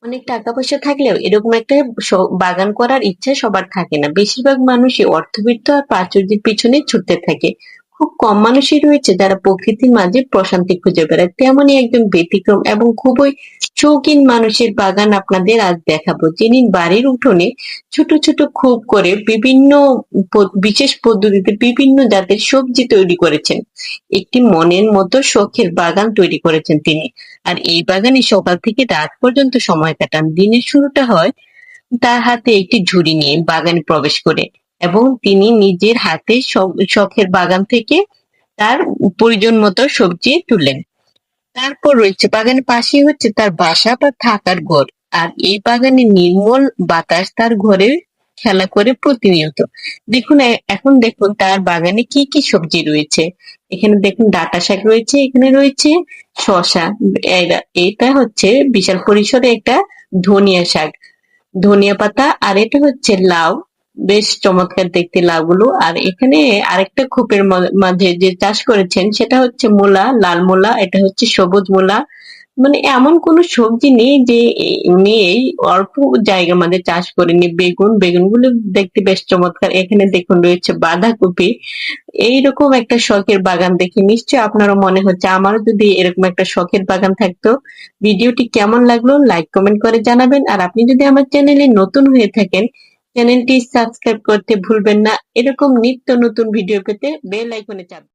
অনেক টাকা পয়সা থাকলেও এরকম একটা বাগান করার ইচ্ছা সবার থাকে না। বেশিরভাগ মানুষই অর্থবিত্ত আর প্রাচুর্যের পিছনে ছুটতে থাকে। খুব কম মানুষই রয়েছে যারা প্রকৃতির মাঝে প্রশান্তি খুঁজে বেড়ায়। তেমনই একজন ব্যতিক্রম এবং খুবই শৌখিন মানুষের বাগান আপনাদের আজ দেখাবো, যিনি বাড়ির উঠোনে ছোট ছোট খোপ করে বিভিন্ন বিশেষ পদ্ধতিতে বিভিন্ন জাতের সবজি তৈরি করেছেন। একটি মনের মতো শখের বাগান তৈরি করেছেন তিনি। আর এই বাগানে সকাল থেকে রাত পর্যন্ত সময় কাটান। দিনের শুরুটা হয় তার হাতে একটি ঝুড়ি নিয়ে বাগানে প্রবেশ করে, এবং তিনি নিজের হাতে শখের বাগান থেকে তার প্রয়োজন মতো সবজি তুলেন। তারপর রয়েছে বাগানের পাশেই হচ্ছে তার বাসা বা থাকার ঘর। আর এই বাগানে নির্মল বাতাস তার ঘরে খেলা করে প্রতিনিয়ত। দেখুন, এখন দেখুন তার বাগানে কি কি সবজি রয়েছে। এখানে দেখুন ডাঁটা শাক রয়েছে, এখানে রয়েছে শসা। এটা হচ্ছে বিশাল পরিসরে একটা ধনিয়া শাক, ধনিয়া পাতা। আর এটা হচ্ছে লাউ, বেশ চমৎকার দেখতে লাউগুলো। আর এখানে আরেকটা খোপের মাঝে যে চাষ করেছেন সেটা হচ্ছে মূলা, লাল মূলা, এটা হচ্ছে সবুজ মূলা। মানে এমন কোনো সবজি নেই যে উনি এই অল্প জায়গার মধ্যে চাষ করেনি। বেগুনগুলো দেখতে বেশ চমৎকার। এখানে দেখুন রয়েছে বাঁধাকপি। এইরকম একটা শখের বাগান দেখে নিশ্চয়ই আপনারও মনে হচ্ছে আমারও যদি এরকম একটা শখের বাগান থাকতো। ভিডিওটি কেমন লাগলো লাইক কমেন্ট করে জানাবেন। আর আপনি যদি আমার চ্যানেলে নতুন হয়ে থাকেন, চ্যানেলটি সাবস্ক্রাইব করতে ভুলবেন না। এরকম নিত্য নতুন ভিডিও পেতে বেল আইকনে চাপ